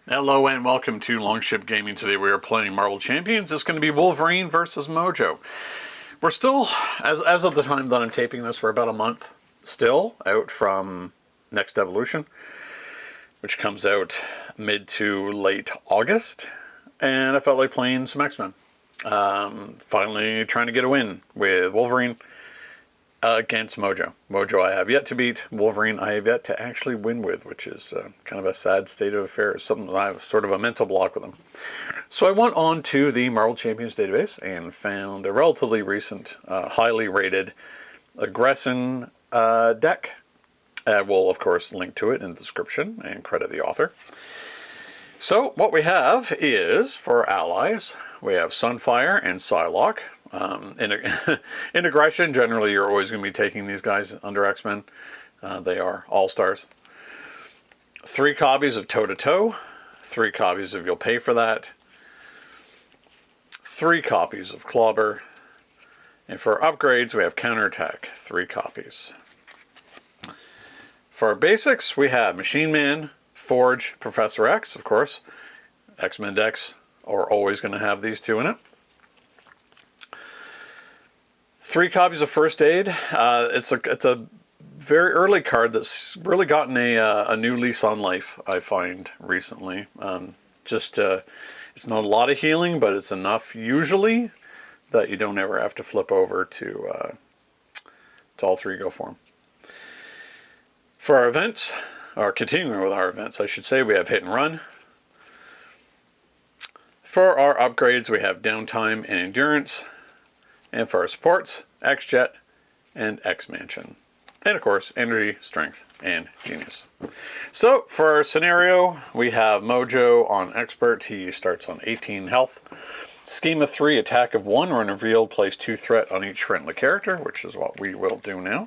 Hello and welcome to Longship Gaming. Today we are playing Marvel Champions. It's going to be Wolverine versus Mojo. We're still, as of the time that I'm taping this, we're about a month still out from Next Evolution, which comes out mid to late August. And I felt like playing some X-Men. Finally trying to get a win with Wolverine against Mojo. Mojo I have yet to beat. Wolverine I have yet to actually win with, which is kind of a sad state of affairs. Something that I have sort of a mental block with him. So I went on to the Marvel Champions database and found a relatively recent, highly rated Aggression deck. We'll, of course, link to it in the description and credit the author. So what we have is, for allies, we have Sunfire and Psylocke. In Aggression, generally you're always going to be taking these guys under X-Men. They are all-stars. 3 copies of Toe to Toe. 3 copies of You'll Pay for That. 3 copies of Clobber. And for upgrades, we have Counterattack. 3 copies. For our basics, we have Machine Man, Forge, Professor X, of course. X-Men decks are always going to have these 2 in it. 3 copies of First Aid. It's a very early card that's really gotten a new lease on life, I find, recently. It's not a lot of healing, but it's enough, usually, that you don't ever have to flip over to all 3 go for them. For our events, or continuing with our events, I should say, we have Hit and Run. For our upgrades, we have Downtime and Endurance. And for our supports, X-Jet and X-Mansion. And of course, Energy, Strength, and Genius. So, for our scenario, we have Mojo on Expert. He starts on 18 health. Scheme of 3, attack of 1. When revealed, place 2 threat on each friendly character, which is what we will do now.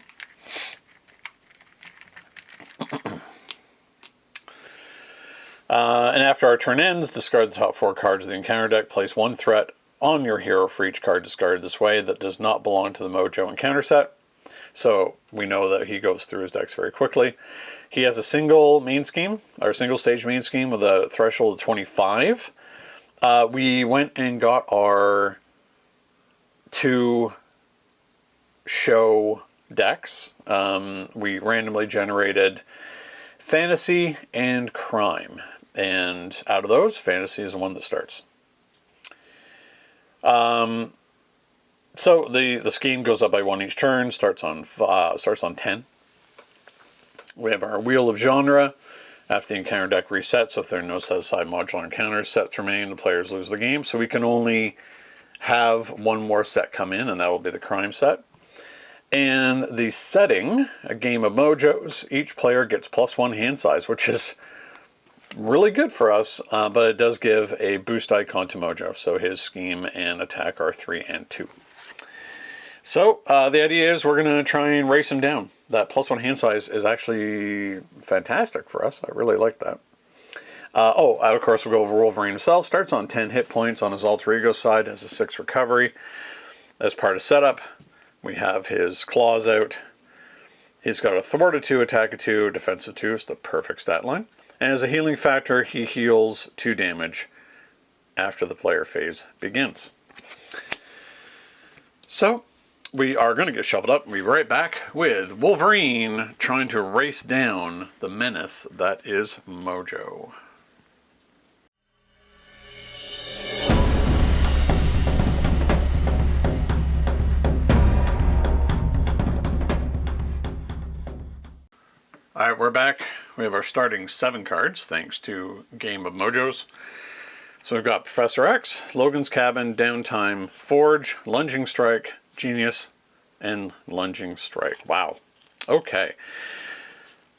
And after our turn ends, discard the top 4 cards of the encounter deck. Place 1 threat on your hero for each card discarded this way that does not belong to the Mojo encounter set. So we know that he goes through his decks very quickly. He has a single main scheme, or single stage main scheme with a threshold of 25. We went and got our 2 show decks. We randomly generated Fantasy and Crime. And out of those, Fantasy is the one that starts. So the scheme goes up by 1 each turn, starts on 10. We have our Wheel of Genre. After the encounter deck resets, so if there are no set-aside modular encounters, sets remain, the players lose the game. So we can only have 1 more set come in, and that will be the Crime set. And the setting, a game of Mojos, each player gets +1 hand size, which is really good for us, but it does give a boost icon to Mojo, so his scheme and attack are 3 and 2. So the idea is we're going to try and race him down. That +1 hand size is actually fantastic for us. I really like that. Of course, we'll go over Wolverine himself. Starts on 10 hit points on his alter ego side, has a 6 recovery. As part of setup, we have his claws out. He's got a thwart of 2, attack of 2, defense of 2. It's the perfect stat line. And as a healing factor, he heals 2 damage after the player phase begins. So, we are going to get shuffled up. We'll be right back with Wolverine trying to race down the menace that is Mojo. Alright, we're back. We have our starting 7 cards, thanks to Game of Mojos. So we've got Professor X, Logan's Cabin, Downtime, Forge, Lunging Strike, Genius, and Lunging Strike. Wow. Okay.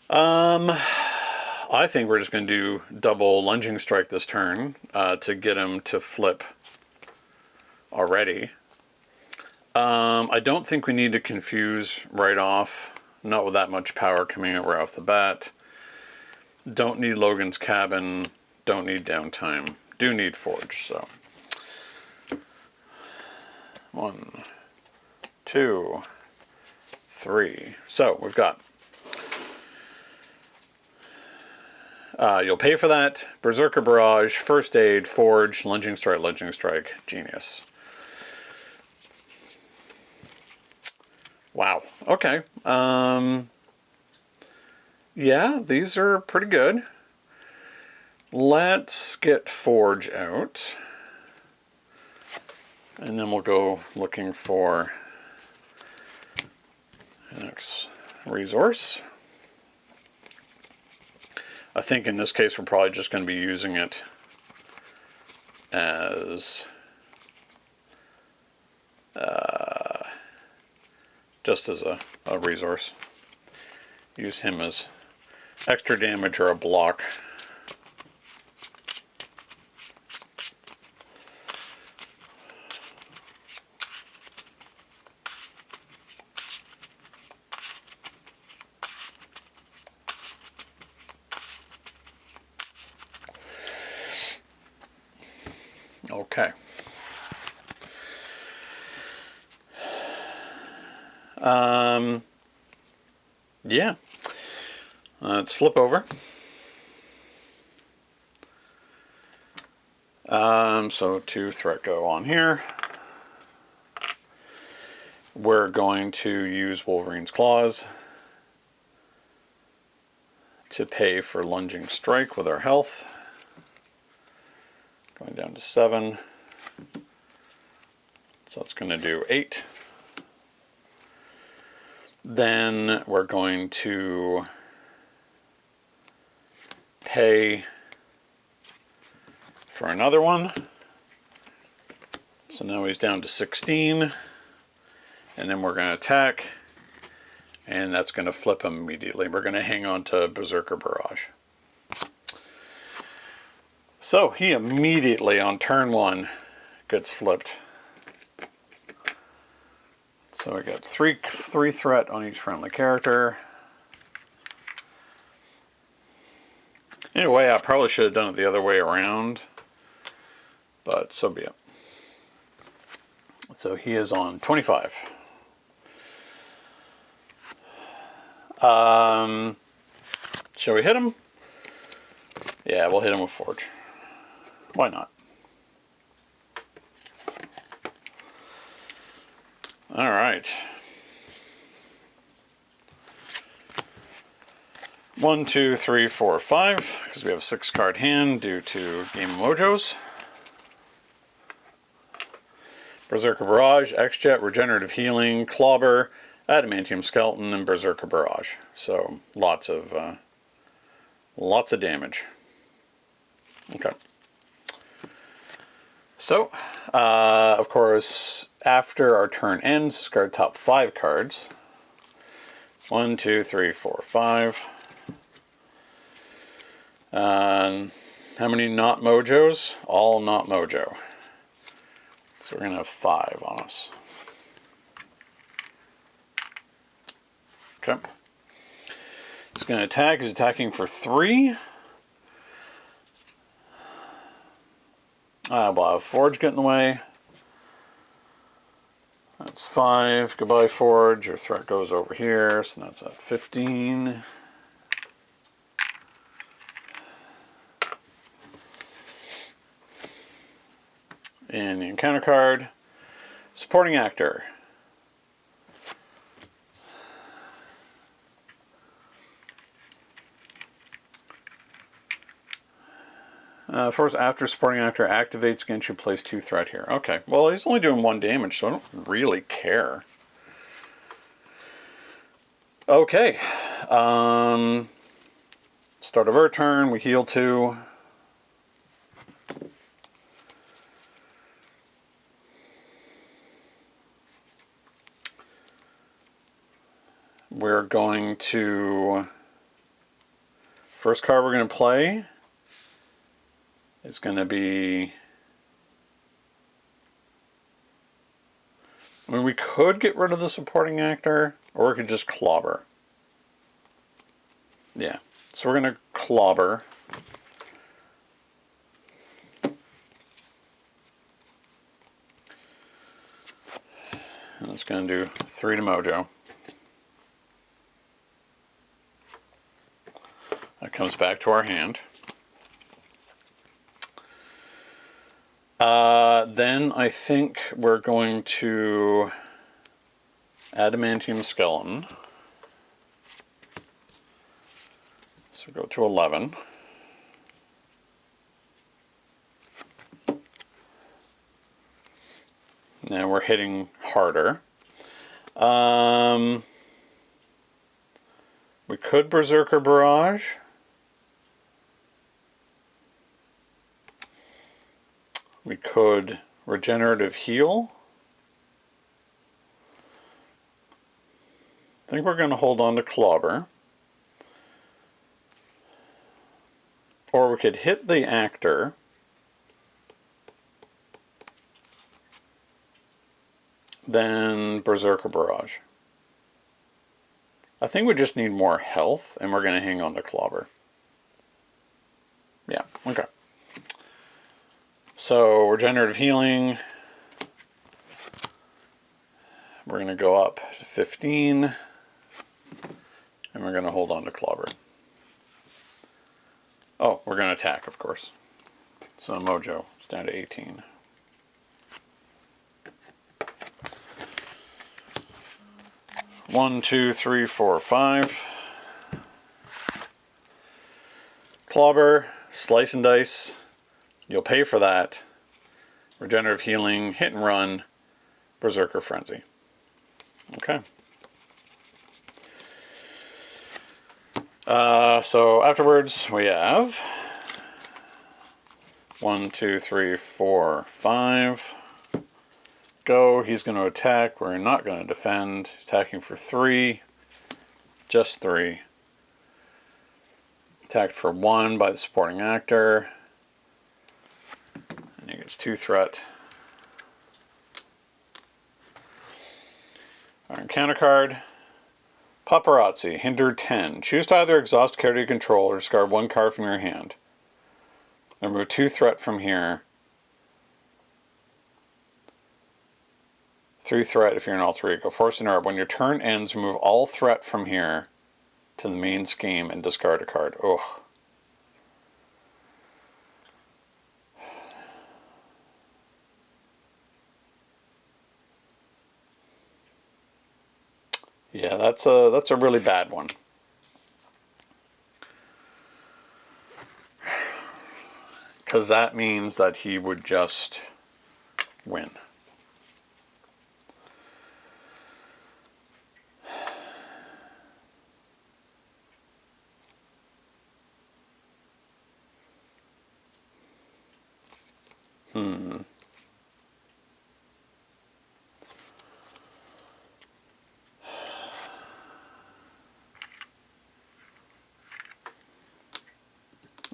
I think we're just going to do double Lunging Strike this turn to get him to flip already. I don't think we need to confuse right off. Not with that much power coming out right off the bat. Don't need Logan's Cabin. Don't need Downtime. Do need Forge, so. 1, 2, 3. So we've got You'll pay for that. Berserker Barrage, First Aid, Forge, Lunging Strike, Genius. Wow. Okay. Yeah, these are pretty good. Let's get Forge out. And then we'll go looking for the next resource. I think in this case we're probably just going to be using it as just as a resource. Use him as extra damage or a block. Okay. Yeah. Let's flip over. So 2 threat go on here. We're going to use Wolverine's Claws to pay for Lunging Strike with our health. Going down to 7. So it's going to do 8. Then we're going to pay for another one. So now he's down to 16. And then we're going to attack. And that's going to flip him immediately. We're going to hang on to Berserker Barrage. So he immediately on turn 1 gets flipped. So we got three threat on each friendly character. In a way, I probably should have done it the other way around, but so be it. So he is on 25. Shall we hit him? Yeah, we'll hit him with Forge. Why not? All right. 1, 2, 3, 4, 5, because we have a 6-card hand due to Game of Mojos. Berserker Barrage, X-Jet, Regenerative Healing, Clobber, Adamantium Skeleton, and Berserker Barrage. So lots of damage. Okay. So, of course, after our turn ends, discard top 5 cards. 1, 2, 3, 4, 5. How many not Mojos? All not Mojo. So we're going to have 5 on us. Okay. He's going to attack. He's attacking for 3. We'll have Forge get in the way. That's 5. Goodbye, Forge. Your threat goes over here, so that's at 15. And the encounter card, Supporting Actor. First, after Supporting Actor activates against you, place 2 threat here. Okay, well, he's only doing 1 damage, so I don't really care. Okay. Start of our turn, we heal 2. We're going to... First card we're going to play is going to be... I mean, we could get rid of the Supporting Actor, or we could just Clobber. Yeah, so we're going to Clobber. And it's going to do 3 to Mojo. comes back to our hand. Then I think we're going to Adamantium Skeleton. So go to 11. Now we're hitting harder. We could Berserker Barrage. We could Regenerative Heal. I think we're going to hold on to Clobber. Or we could hit the actor. Then Berserker Barrage. I think we just need more health, and we're going to hang on to Clobber. Yeah, okay. So, Regenerative Healing. We're going to go up to 15. And we're going to hold on to Clobber. Oh, we're going to attack, of course. So, Mojo is down to 18. One, two, three, four, five. Clobber, Slice and Dice. You'll pay for that. Regenerative Healing, Hit and Run, Berserker Frenzy. Okay. So afterwards we have 1, 2, 3, 4, 5. Go. He's going to attack. We're not going to defend. Attacking for 3. Just 3. Attacked for 1 by the supporting actor. And he gets 2 threat. Our encounter card. Paparazzi. Hindered 10. Choose to either exhaust card you control or discard 1 card from your hand. Remove 2 threat from here. 3 threat if you're an alter ego. Force an herb. When your turn ends, remove all threat from here to the main scheme and discard a card. Ugh. Yeah, that's a really bad one. Because that means that he would just win.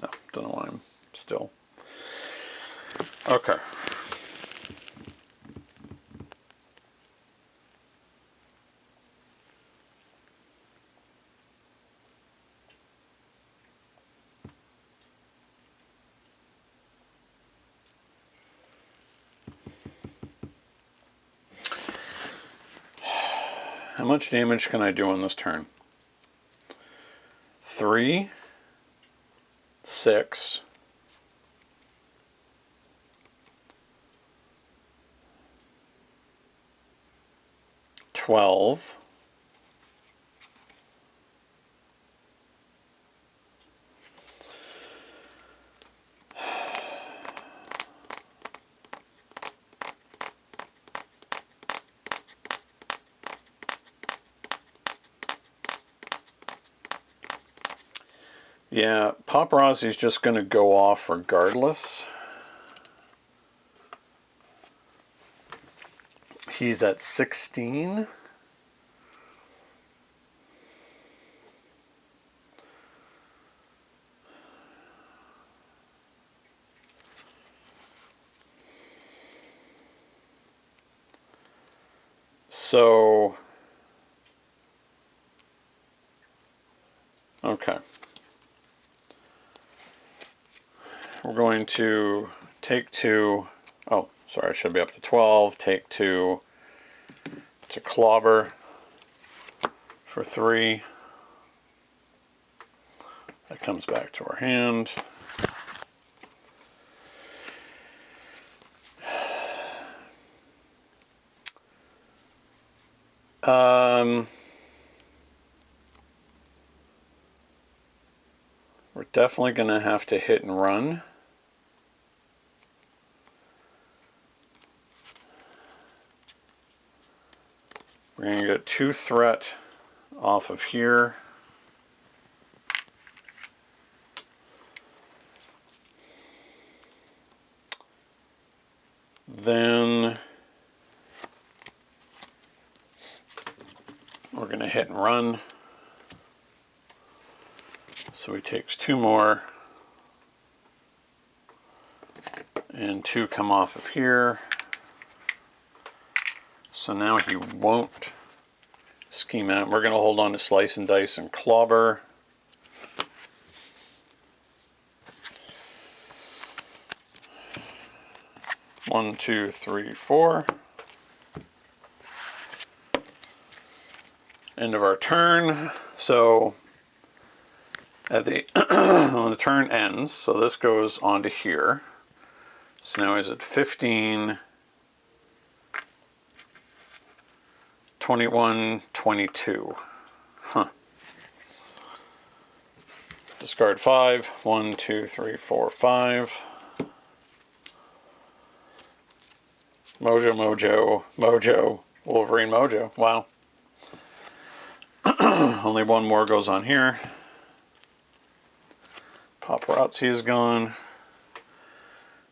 No, don't know why I'm still. Okay. How much damage can I do on this turn? 3, 6, 12, 'Yeah, Paparazzi's just going to go off regardless. He's at 16. So, okay. We're going to take 2. Oh, sorry, I should be up to 12. Take 2 to Clobber for 3. That comes back to our hand. We're definitely going to have to hit and run. We're going to get 2 threat off of here. Then we're going to hit and run. So he takes 2 more. And 2 come off of here. So now he won't scheme out. We're going to hold on to Slice and Dice and Clobber. One, two, three, 4. End of our turn. So at the when the turn ends, so this goes onto here. So now he's at 15, 21, 22. Huh. Discard 5. 1, 2, 3, 4, 5. Mojo, Mojo, Mojo, Wolverine, Mojo. Wow. Only 1 more goes on here. Paparazzi is gone.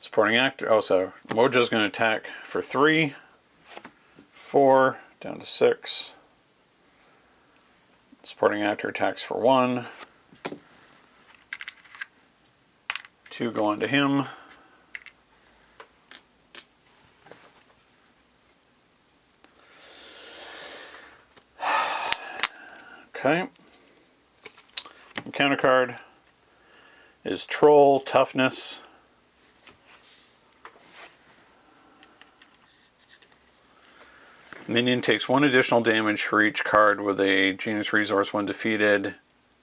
Supporting actor. Oh, so Mojo's going to attack for 3, 4, down to 6. Supporting actor attacks for 1. 2 go on to him. Okay. And counter card is Troll, Toughness. Minion takes 1 additional damage for each card with a Genius Resource when defeated.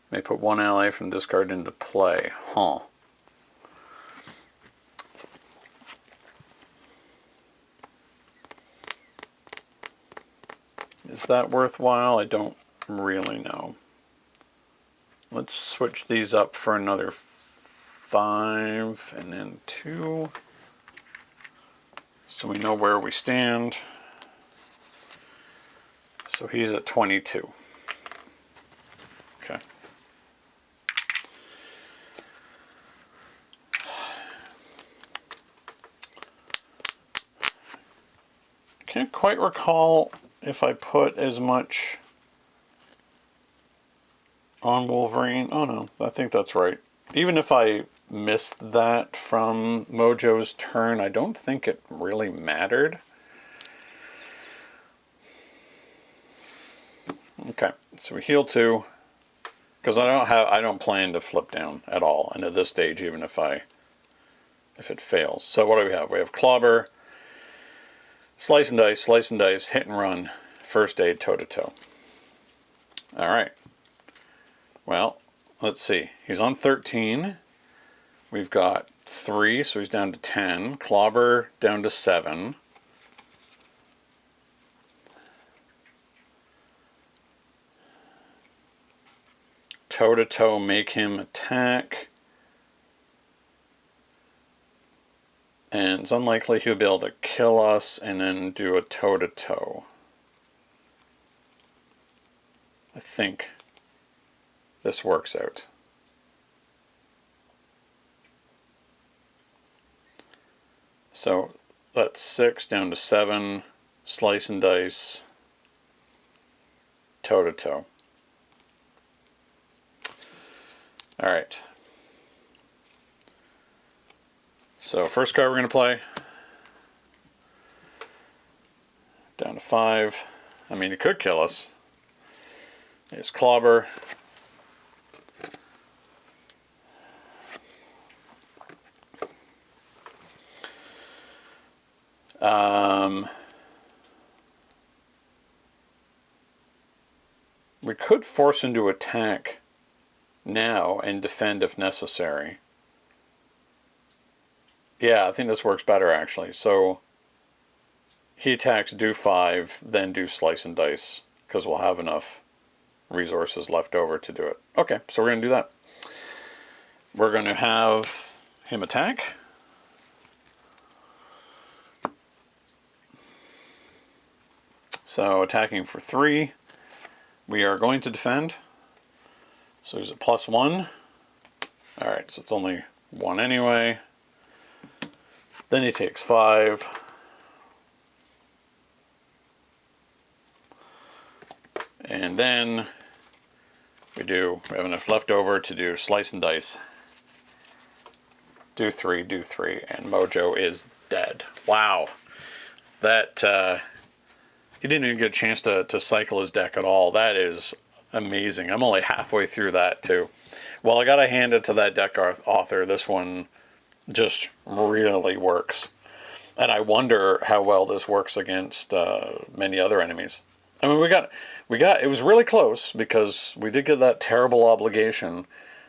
May put 1 ally from this card into play. Huh. Is that worthwhile? I don't really know. Let's switch these up for another 5 and then 2. So we know where we stand. So he's at 22. Okay. Can't quite recall if I put as much on Wolverine. Oh no, I think that's right. Even if I missed that from Mojo's turn, I don't think it really mattered. Okay, so we heal 2 because I don't plan to flip down at all, and at this stage, even if it fails. So what do we have? We have Clobber, Slice and Dice, Hit and Run, First Aid, Toe to Toe. All right. Well, let's see. He's on 13. We've got 3, so he's down to 10. Clobber down to 7. Toe to Toe, make him attack. And it's unlikely he'll be able to kill us and then do a toe to toe. I think this works out. So that's 6 down to 7, Slice and Dice, toe to toe. All right. So first card we're going to play, down to 5. I mean, it could kill us. It's Clobber. We could force him to attack now and defend if necessary. Yeah, I think this works better actually. So he attacks, do 5, then do slice and dice, because we'll have enough resources left over to do it. Okay, so we're going to do that. We're going to have him attack. So attacking for 3. We are going to defend. So there's a +1. Alright, so it's only 1 anyway. Then he takes 5. And then we have enough left over to do slice and dice. Do 3, and Mojo is dead. Wow. That, he didn't even get a chance to cycle his deck at all. That is amazing. I'm only halfway through that too. Well, I gotta hand it to that deck author. This one just really works. And I wonder how well this works against many other enemies. I mean, it was really close because we did get that terrible obligation.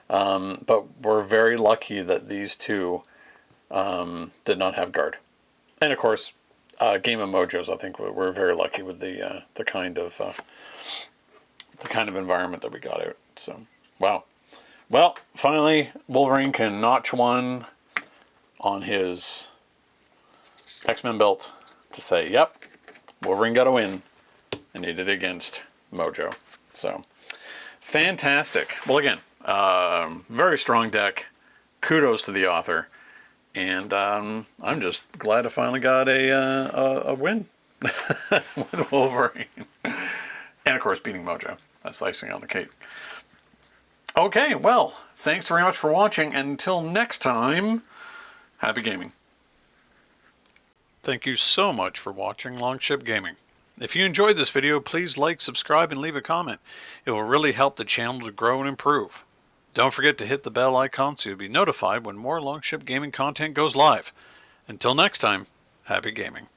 But we're very lucky that these two did not have guard. And of course, Game of Mojos, I think we're very lucky with the kind of environment that we got out. So, wow. Well, finally, Wolverine can notch 1 on his X-Men belt to say, yep, Wolverine got a win, and he did it against Mojo. So, fantastic. Well, again, very strong deck. Kudos to the author. And I'm just glad I finally got a win with Wolverine. And, of course, beating Mojo. That's icing on the cake. Okay, well, thanks very much for watching. And until next time, happy gaming. Thank you so much for watching Longship Gaming. If you enjoyed this video, please like, subscribe, and leave a comment. It will really help the channel to grow and improve. Don't forget to hit the bell icon so you'll be notified when more Longship Gaming content goes live. Until next time, happy gaming.